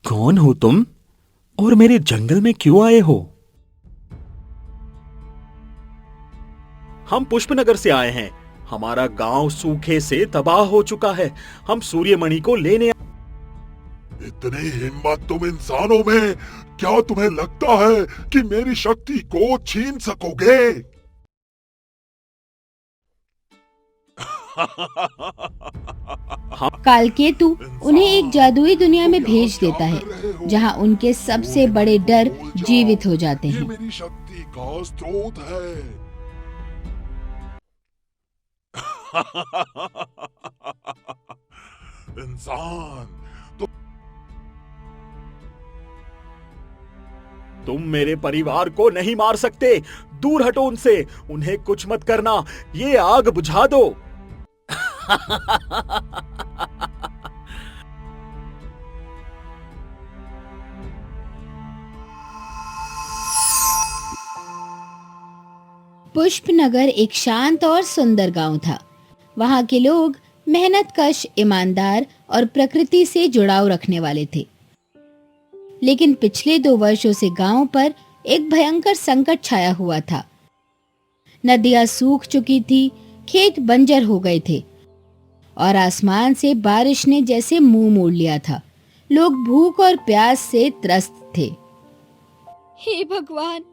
कौन हो तुम और मेरे जंगल में क्यों आए हो? हम पुष्पनगर से आए हैं। हमारा गांव सूखे से तबाह हो चुका है। हम सूर्यमणि को लेने। इतनी हिम्मत तुम इंसानों में! क्या तुम्हें लगता है कि मेरी शक्ति को छीन सकोगे? कालकेतु उन्हें एक जादुई दुनिया में भेज देता है जहां उनके सबसे बड़े डर जीवित हो जाते ये हैं। मेरी शक्ति का स्रोत है। इंसान, तुम मेरे परिवार को नहीं मार सकते। दूर हटो उनसे। उन्हें कुछ मत करना। ये आग बुझा दो। पुष्पनगर एक शांत और सुंदर गांव था। वहां के लोग मेहनतकश, ईमानदार और प्रकृति से जुड़ाव रखने वाले थे। लेकिन पिछले 2 वर्षों से गांव पर एक भयंकर संकट छाया हुआ था। नदियां सूख चुकी थी, खेत बंजर हो गए थे और आसमान से बारिश ने जैसे मुंह मोड़ लिया था। लोग भूख और प्यास से त्रस्त थे। हे भगवान,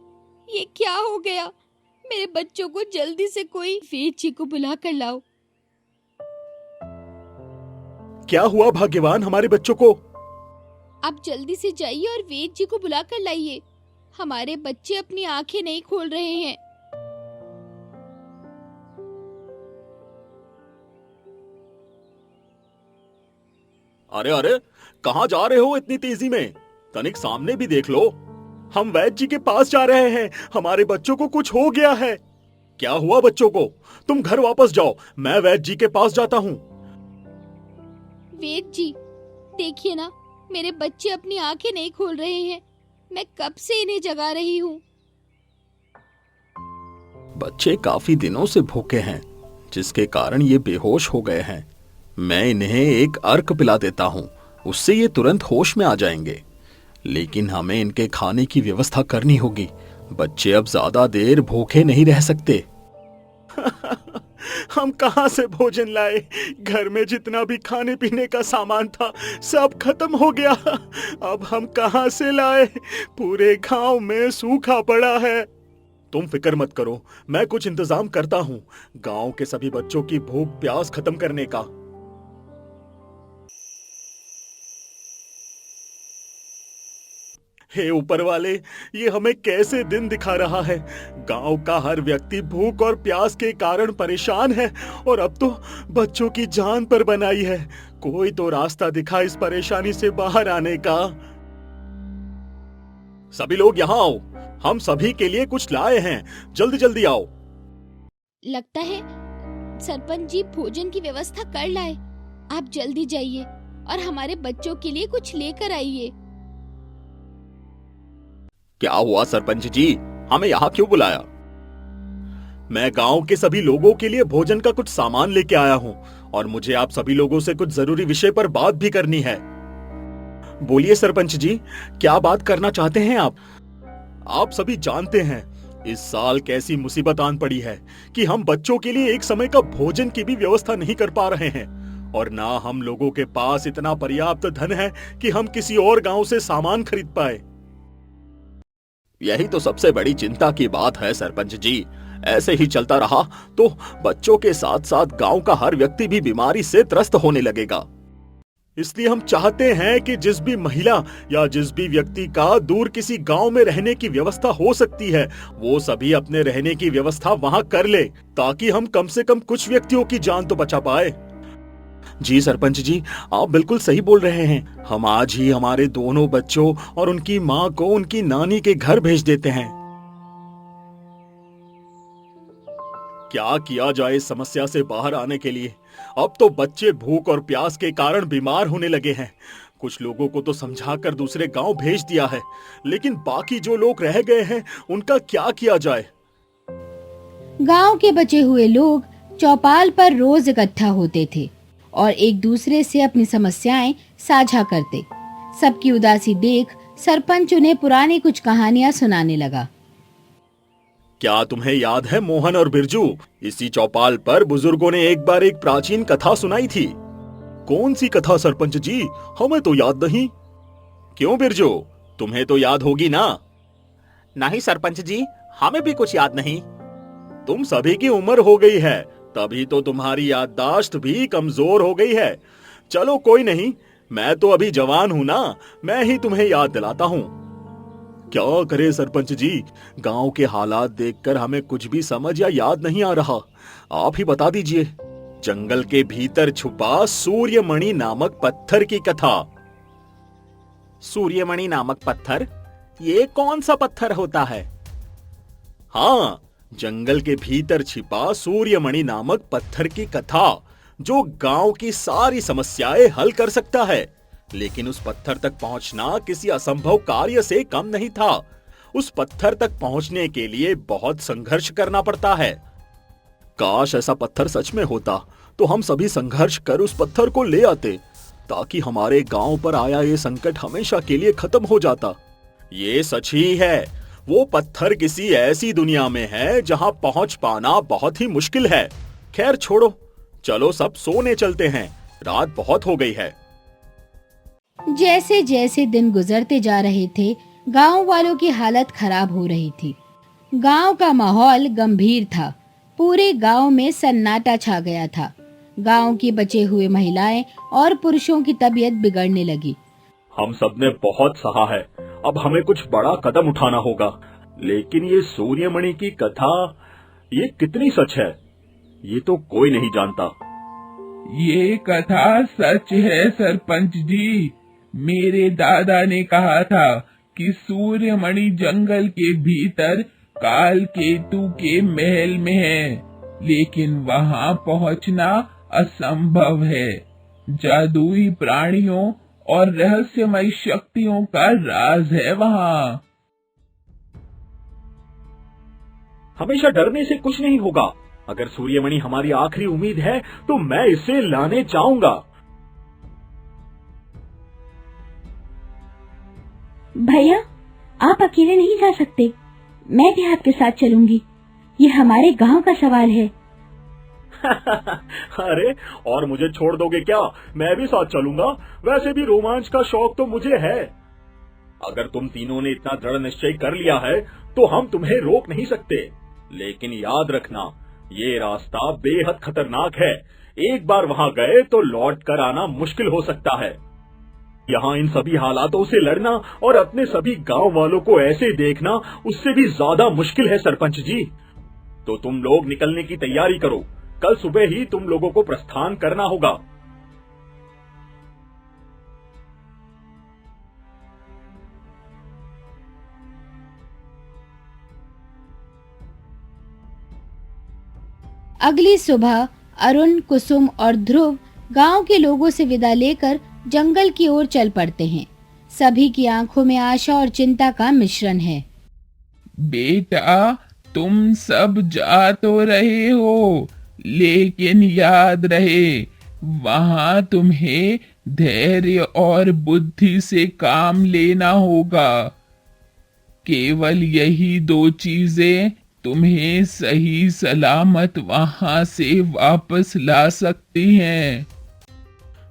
ये क्या हो गया? मेरे बच्चों को जल्दी से कोई वेद जी को बुला कर लाओ। क्या हुआ भाग्यवान हमारे बच्चों को? आप जल्दी से जाइए और वेद जी को बुला कर लाइए। हमारे बच्चे अपनी आंखें नहीं खोल रहे हैं। अरे अरे, कहाँ जा रहे हो इतनी तेजी में? तनिक सामने भी देख लो। हम वैद्य जी के पास जा रहे हैं। हमारे बच्चों को कुछ हो गया है। क्या हुआ बच्चों को? तुम घर वापस जाओ, मैं वैद्य जी के पास जाता हूँ। वेद जी, देखिए ना, मेरे बच्चे अपनी आंखें नहीं खोल रहे हैं। मैं कब से इन्हें जगा रही हूँ। बच्चे काफी दिनों से भूखे हैं, जिसके कारण ये बेहोश हो गए हैं। मैं इन्हें एक अर्क पिला देता हूँ, उससे ये तुरंत होश में आ जाएंगे। लेकिन हमें इनके खाने की व्यवस्था करनी होगी। बच्चे अब ज्यादा देर भूखे नहीं रह सकते। हम कहाँ से भोजन लाए? घर में जितना भी खाने पीने का सामान था सब खत्म हो गया। अब हम कहाँ से लाए? पूरे गांव में सूखा पड़ा है। तुम फिक्र मत करो, मैं कुछ इंतजाम करता हूँ गांव के सभी बच्चों की भूख प्यास खत्म करने का। हे ऊपर वाले, ये हमें कैसे दिन दिखा रहा है? गांव का हर व्यक्ति भूख और प्यास के कारण परेशान है और अब तो बच्चों की जान पर बनाई है। कोई तो रास्ता दिखा इस परेशानी से बाहर आने का। सभी लोग यहाँ आओ, हम सभी के लिए कुछ लाए हैं। जल्दी जल्दी आओ। लगता है सरपंच जी भोजन की व्यवस्था कर लाए। आप जल्दी जाइए और हमारे बच्चों के लिए कुछ लेकर आइए। क्या हुआ सरपंच जी, हमें यहाँ क्यों बुलाया? मैं गांव के सभी लोगों के लिए भोजन का कुछ सामान लेके आया हूँ और मुझे आप सभी लोगों से कुछ जरूरी विषय पर बात भी करनी है। बोलिए सरपंच जी, क्या बात करना चाहते हैं आप? आप सभी जानते हैं इस साल कैसी मुसीबत आन पड़ी है कि हम बच्चों के लिए एक समय का भोजन की भी व्यवस्था नहीं कर पा रहे हैं और ना हम लोगों के पास इतना पर्याप्त धन है कि हम किसी और गांव से सामान खरीद पाए। यही तो सबसे बड़ी चिंता की बात है सरपंच जी। ऐसे ही चलता रहा तो बच्चों के साथ साथ गांव का हर व्यक्ति भी बीमारी से त्रस्त होने लगेगा। इसलिए हम चाहते हैं कि जिस भी महिला या जिस भी व्यक्ति का दूर किसी गांव में रहने की व्यवस्था हो सकती है, वो सभी अपने रहने की व्यवस्था वहां कर ले, ताकि हम कम से कम कुछ व्यक्तियों की जान तो बचा पाए। जी सरपंच जी, आप बिल्कुल सही बोल रहे हैं। हम आज ही हमारे दोनों बच्चों और उनकी माँ को उनकी नानी के घर भेज देते हैं। क्या किया जाए इस समस्या से बाहर आने के लिए? अब तो बच्चे भूख और प्यास के कारण बीमार होने लगे हैं। कुछ लोगों को तो समझाकर दूसरे गांव भेज दिया है, लेकिन बाकी जो लोग रह गए हैं उनका क्या किया जाए? गांव के बचे हुए लोग चौपाल पर रोज इकट्ठा होते थे और एक दूसरे से अपनी समस्याएं साझा करते। सबकी उदासी देख सरपंच उन्हें पुरानी कुछ कहानियां सुनाने लगा। क्या तुम्हें याद है मोहन और बिरजू? इसी चौपाल पर बुजुर्गों ने एक बार एक प्राचीन कथा सुनाई थी। कौन सी कथा सरपंच जी? हमें तो याद नहीं। क्यों बिरजू, तुम्हें तो याद होगी ना? नहीं सरपंच जी, हमें भी कुछ याद नहीं। तुम सभी की उम्र हो गई है, तभी तो तुम्हारी याददाश्त भी कमजोर हो गई है। चलो कोई नहीं, मैं तो अभी जवान हूं ना, मैं ही तुम्हें याद दिलाता हूं। क्या करे सरपंच जी, गांव के हालात देखकर हमें कुछ भी समझ या याद नहीं आ रहा। आप ही बता दीजिए। जंगल के भीतर छुपा सूर्यमणि नामक पत्थर की कथा। सूर्यमणि नामक पत्थर? ये कौन सा पत्थर होता है? हाँ, जंगल के भीतर छिपा सूर्यमणि नामक पत्थर की कथा, जो गांव की सारी समस्याएं हल कर सकता है। लेकिन उस पत्थर तक पहुंचना किसी असंभव कार्य से कम नहीं था। उस पत्थर तक पहुंचने के लिए बहुत संघर्ष करना पड़ता है। काश ऐसा पत्थर सच में होता तो हम सभी संघर्ष कर उस पत्थर को ले आते, ताकि हमारे गांव पर आया ये संकट हमेशा के लिए खत्म हो जाता। ये सच ही है, वो पत्थर किसी ऐसी दुनिया में है जहां पहुंच पाना बहुत ही मुश्किल है। खैर छोड़ो, चलो सब सोने चलते हैं, रात बहुत हो गई है। जैसे जैसे दिन गुजरते जा रहे थे, गांव वालों की हालत खराब हो रही थी। गांव का माहौल गंभीर था। पूरे गांव में सन्नाटा छा गया था। गांव की बचे हुए महिलाएं और पुरुषों की तबीयत बिगड़ने लगी। हम सबने बहुत सहा है, अब हमें कुछ बड़ा कदम उठाना होगा। लेकिन ये सूर्यमणि की कथा, ये कितनी सच है, ये तो कोई नहीं जानता। ये कथा सच है सरपंच जी। मेरे दादा ने कहा था कि सूर्यमणि जंगल के भीतर काल केतु के महल में है, लेकिन वहां पहुंचना असंभव है। जादुई प्राणियों और रहस्यमय शक्तियों का राज है वहां। हमेशा डरने से कुछ नहीं होगा। अगर सूर्यमणि हमारी आखिरी उम्मीद है तो मैं इसे लाने चाहूंगा। भैया, आप अकेले नहीं जा सकते, मैं भी आपके साथ चलूंगी। ये हमारे गांव का सवाल है। अरे, और मुझे छोड़ दोगे क्या? मैं भी साथ चलूंगा। वैसे भी रोमांच का शौक तो मुझे है। अगर तुम तीनों ने इतना दृढ़ निश्चय कर लिया है तो हम तुम्हें रोक नहीं सकते। लेकिन याद रखना, ये रास्ता बेहद खतरनाक है। एक बार वहां गए तो लौट कर आना मुश्किल हो सकता है। यहाँ इन सभी हालातों से लड़ना और अपने सभी गांव वालों को ऐसे देखना उससे भी ज्यादा मुश्किल है सरपंच जी। तो तुम लोग निकलने की तैयारी करो, कल सुबह ही तुम लोगों को प्रस्थान करना होगा। अगली सुबह अरुण, कुसुम और ध्रुव गांव के लोगों से विदा लेकर जंगल की ओर चल पड़ते हैं। सभी की आंखों में आशा और चिंता का मिश्रण है। बेटा, तुम सब जा तो रहे हो, लेकिन याद रहे, वहां तुम्हें धैर्य और बुद्धि से काम लेना होगा। केवल यही दो चीजें तुम्हें सही सलामत वहां से वापस ला सकती हैं।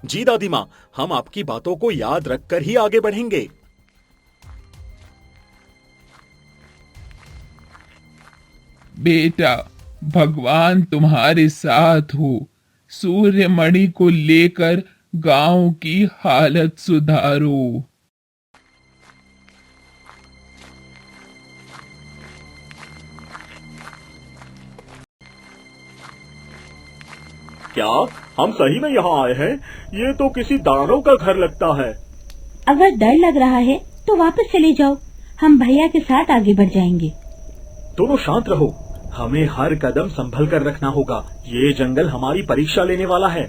जी दादी माँ, हम आपकी बातों को याद रखकर ही आगे बढ़ेंगे। बेटा, भगवान तुम्हारे साथ हो। सूर्यमणि को लेकर गांव की हालत सुधारो। क्या हम सही में यहाँ आए हैं? ये तो किसी दानव का घर लगता है। अगर डर लग रहा है तो वापस चले जाओ, हम भैया के साथ आगे बढ़ जाएंगे। दोनों शांत रहो, हमें हर कदम संभल कर रखना होगा। ये जंगल हमारी परीक्षा लेने वाला है।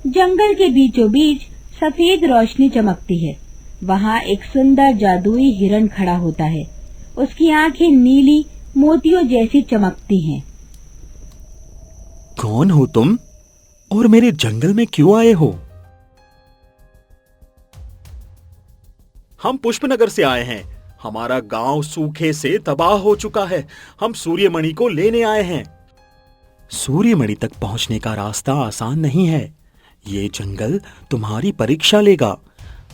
जंगल के बीचों बीच सफेद रोशनी चमकती है। वहाँ एक सुंदर जादुई हिरण खड़ा होता है। उसकी आंखें नीली मोतियों जैसी चमकती हैं। कौन हो तुम और मेरे जंगल में क्यों आए हो? हम पुष्पनगर से आए हैं। हमारा गांव सूखे से तबाह हो चुका है। हम सूर्यमणि को लेने आए हैं। सूर्यमणि तक पहुंचने का रास्ता आसान नहीं है। ये जंगल तुम्हारी परीक्षा लेगा।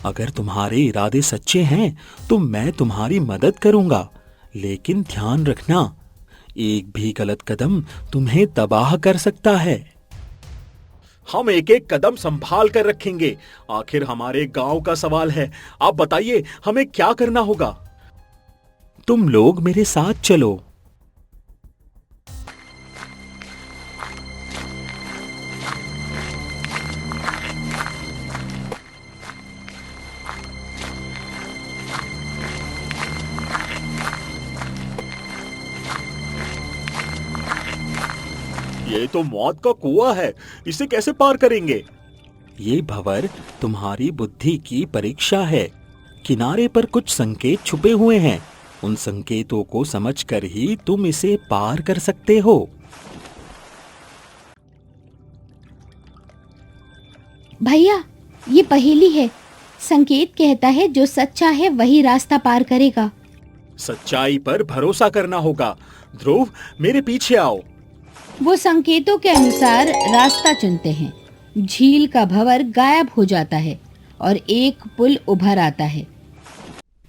अगर तुम्हारे इरादे सच्चे हैं तो मैं तुम्हारी मदद करूंगा, लेकिन ध्यान रखना, एक भी गलत कदम तुम्हें तबाह कर सकता है। हम एक एक कदम संभाल कर रखेंगे। आखिर हमारे गांव का सवाल है। आप बताइए हमें क्या करना होगा? तुम लोग मेरे साथ चलो। ये तो मौत का कुआं है, इसे कैसे पार करेंगे? ये भंवर तुम्हारी बुद्धि की परीक्षा है। किनारे पर कुछ संकेत छुपे हुए हैं। उन संकेतों को समझकर ही तुम इसे पार कर सकते हो। भैया, ये पहेली है। संकेत कहता है जो सच्चा है वही रास्ता पार करेगा। सच्चाई पर भरोसा करना होगा। ध्रुव, मेरे पीछे आओ। वो संकेतों के अनुसार रास्ता चुनते हैं। झील का भंवर गायब हो जाता है और एक पुल उभर आता है।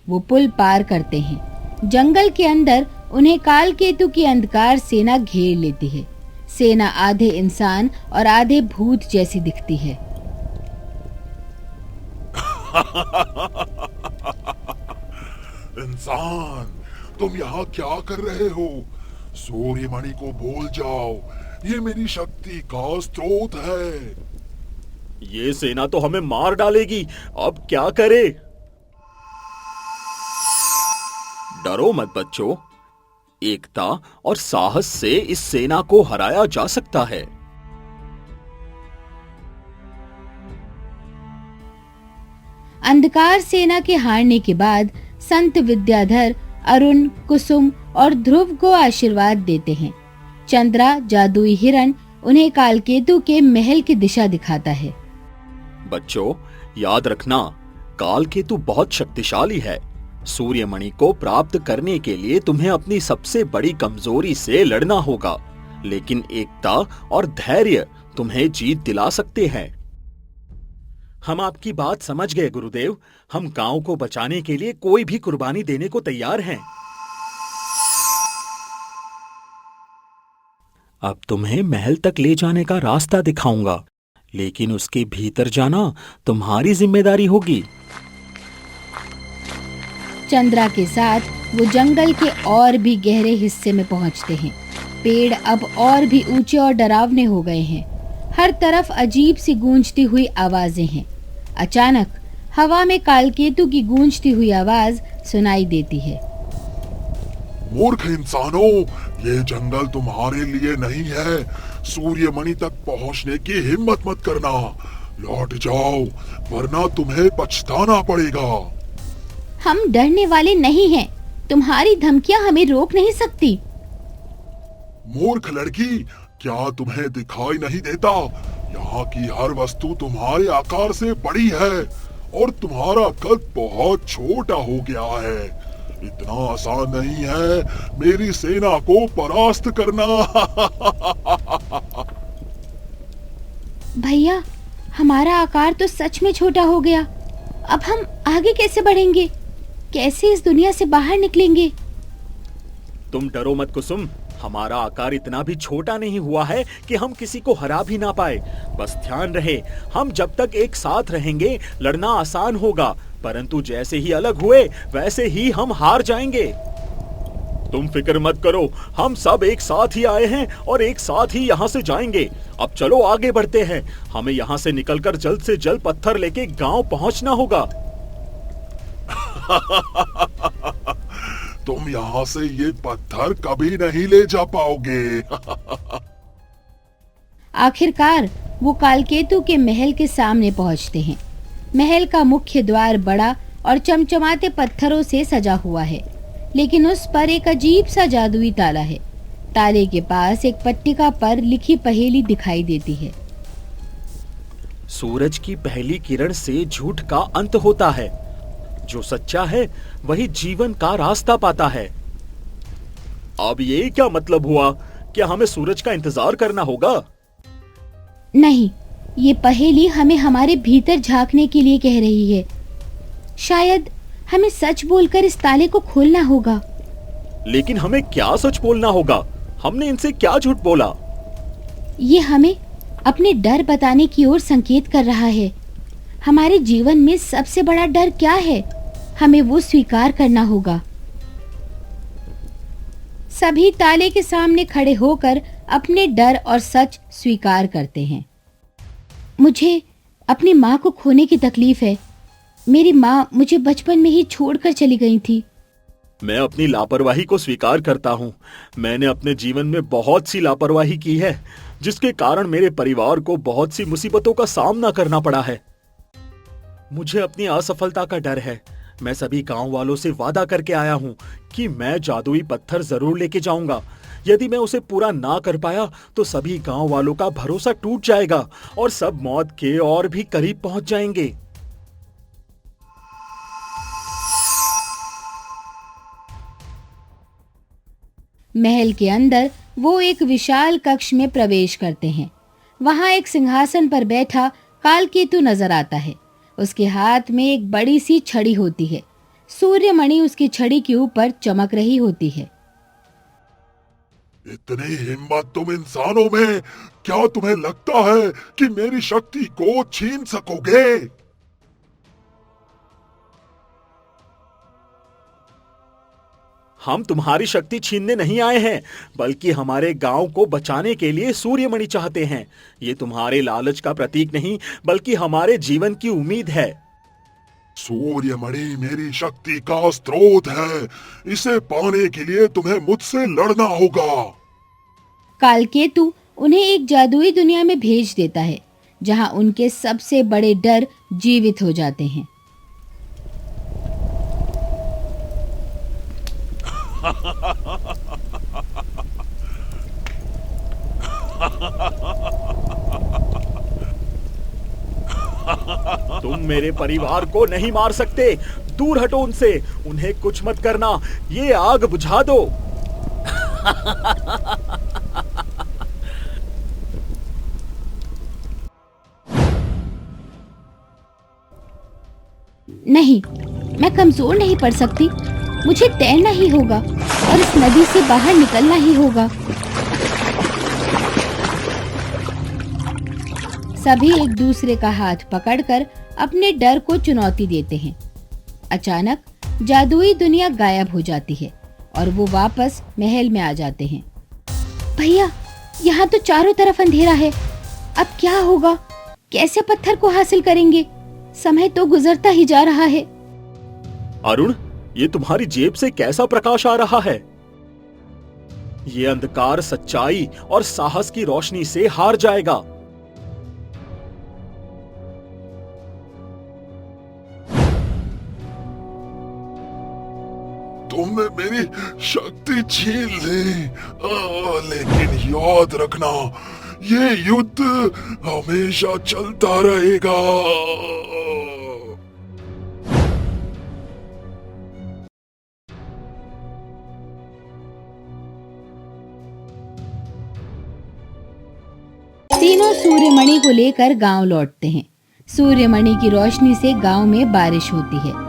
वो पुल पार करते हैं। जंगल के अंदर उन्हें कालकेतु की अंधकार सेना घेर लेती है। सेना आधे इंसान और आधे भूत जैसी दिखती है। इंसान, तुम यहाँ क्या कर रहे हो? सूर्यमणि को भूल जाओ, ये मेरी शक्ति का स्रोत है। ये सेना तो हमें मार डालेगी। अब क्या करें? डरो मत बच्चों, एकता और साहस से इस सेना को हराया जा सकता है। अंधकार सेना के हारने के बाद संत विद्याधर अरुण, कुसुम और ध्रुव को आशीर्वाद देते हैं। चंद्रा, जादुई हिरण, उन्हें कालकेतु के महल की दिशा दिखाता है। बच्चों, याद रखना, कालकेतु बहुत शक्तिशाली है। सूर्यमणि को प्राप्त करने के लिए तुम्हें अपनी सबसे बड़ी कमजोरी से लड़ना होगा, लेकिन एकता और धैर्य तुम्हें जीत दिला सकते हैं। हम आपकी बात समझ गए गुरुदेव। हम गांव को बचाने के लिए कोई भी कुर्बानी देने को तैयार हैं। अब तुम्हें महल तक ले जाने का रास्ता दिखाऊंगा, लेकिन उसके भीतर जाना तुम्हारी जिम्मेदारी होगी। चंद्रा के साथ वो जंगल के और भी गहरे हिस्से में पहुंचते हैं। पेड़ अब और भी ऊंचे और डरावने हो गए हैं। हर तरफ अजीब सी गूंजती हुई आवाजें हैं। अचानक हवा में कालकेतु की गूंजती हुई आवाज सुनाई देती है। मूर्ख इंसानों, ये जंगल तुम्हारे लिए नहीं है। सूर्यमणि तक पहुंचने की हिम्मत मत करना। लौट जाओ, वरना तुम्हें पछताना पड़ेगा। हम डरने वाले नहीं हैं। तुम्हारी धमकियां हमें रोक नहीं सकती। मूर्ख लड़की, क्या तुम्हें दिखाई नहीं देता? यहाँ की हर वस्तु तुम्हारे आकार से बड़ी है और तुम्हारा कद बहुत छोटा हो गया है। इतना आसान नहीं है मेरी सेना को परास्त करना। भैया, हमारा आकार तो सच में छोटा हो गया। अब हम आगे कैसे बढ़ेंगे? कैसे इस दुनिया से बाहर निकलेंगे? तुम डरो मत कुसुम, हमारा आकार इतना भी छोटा नहीं हुआ है कि हम किसी को हरा भी ना पाए। बस ध्यान रहे, हम जब तक एक साथ रहेंगे लड़ना आसान होगा, परंतु जैसे ही अलग हुए वैसे ही हम हार जाएंगे। तुम फिक्र मत करो, हम सब एक साथ ही आए हैं और एक साथ ही यहाँ से जाएंगे। अब चलो आगे बढ़ते हैं। हमें यहाँ से निकलकर जल्द से जल्द पत्थर लेके गांव पहुँचना होगा। तुम यहाँ से ये पत्थर कभी नहीं ले जा पाओगे। आखिरकार वो कालकेतु के महल के सामने पहुंचते हैं। महल का मुख्य द्वार बड़ा और चमचमाते पत्थरों से सजा हुआ है, लेकिन उस पर एक अजीब सा जादुई ताला है। ताले के पास एक पट्टिका पर लिखी पहेली दिखाई देती है। सूरज की पहली किरण से झूठ का अंत होता है। जो सच्चा है वही जीवन का रास्ता पाता है। अब ये क्या मतलब हुआ? क्या हमें सूरज का इंतजार करना होगा? नहीं, ये पहेली हमें हमारे भीतर झांकने के लिए कह रही है। शायद हमें सच बोलकर इस ताले को खोलना होगा। लेकिन हमें क्या सच बोलना होगा? हमने इनसे क्या झूठ बोला? ये हमें अपने डर बताने की ओर संकेत कर रहा है। हमारे जीवन में सबसे बड़ा डर क्या है, हमें वो स्वीकार करना होगा। सभी ताले के सामने खड़े होकर अपने डर और सच स्वीकार करते हैं। मुझे अपनी माँ को खोने की तकलीफ है। मेरी माँ मुझे बचपन में ही छोड़कर चली गई थी। मैं अपनी लापरवाही को स्वीकार करता हूँ। मैंने अपने जीवन में बहुत सी लापरवाही की है, जिसके कारण मेरे परिवार को बहुत सी मुसीबतों का सामना करना पड़ा है। मुझे अपनी असफलता का डर है। मैं सभी गांव वालों से वादा करके आया हूँ कि मैं जादुई पत्थर जरूर लेके जाऊंगा। यदि मैं उसे पूरा ना कर पाया तो सभी गांव वालों का भरोसा टूट जाएगा और सब मौत के और भी करीब पहुंच जाएंगे। महल के अंदर वो एक विशाल कक्ष में प्रवेश करते हैं। वहां एक सिंहासन पर बैठा कालकेतु नजर आता है। उसके हाथ में एक बड़ी सी छड़ी होती है। सूर्यमणि उसकी छड़ी के ऊपर चमक रही होती है। इतनी हिम्मत तुम इंसानों में! क्या तुम्हें लगता है कि मेरी शक्ति को छीन सकोगे? हम तुम्हारी शक्ति छीनने नहीं आए हैं, बल्कि हमारे गांव को बचाने के लिए सूर्यमणि चाहते हैं। ये तुम्हारे लालच का प्रतीक नहीं, बल्कि हमारे जीवन की उम्मीद है। सूर्यमणि मेरी शक्ति का स्रोत है। इसे पाने के लिए तुम्हें मुझसे लड़ना होगा। कालकेतु उन्हें एक जादुई दुनिया में भेज देता है, जहां उनके सबसे बड़े डर जीवित हो जाते हैं। तुम मेरे परिवार को नहीं मार सकते। दूर हटो उनसे। उन्हें कुछ मत करना। ये आग बुझा दो। नहीं, मैं कमजोर नहीं पड़ सकती। मुझे तैरना ही होगा और इस नदी से बाहर निकलना ही होगा। सभी एक दूसरे का हाथ पकड़कर अपने डर को चुनौती देते हैं। अचानक जादुई दुनिया गायब हो जाती है और वो वापस महल में आ जाते हैं। भैया, यहाँ तो चारों तरफ अंधेरा है। अब क्या होगा? कैसे पत्थर को हासिल करेंगे? समय तो गुजरता ही जा रहा है। अरुण, ये तुम्हारी जेब से कैसा प्रकाश आ रहा है? ये अंधकार सच्चाई और साहस की रोशनी से हार जाएगा। तुमने मेरी शक्ति छीन ली, लेकिन याद रखना, ये युद्ध हमेशा चलता रहेगा। तीनों सूर्यमणि को लेकर गांव लौटते हैं। सूर्यमणि की रोशनी से गांव में बारिश होती है।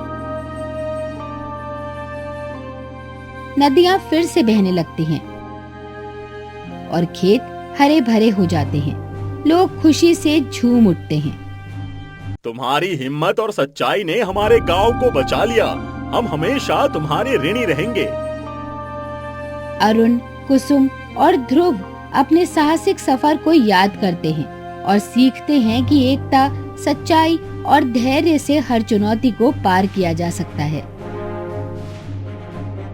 नदियां फिर से बहने लगती हैं और खेत हरे भरे हो जाते हैं। लोग खुशी से झूम उठते हैं। तुम्हारी हिम्मत और सच्चाई ने हमारे गांव को बचा लिया। हम हमेशा तुम्हारे ऋणी रहेंगे। अरुण, कुसुम और ध्रुव अपने साहसिक सफर को याद करते हैं और सीखते हैं कि एकता, सच्चाई और धैर्य से हर चुनौती को पार किया जा सकता है।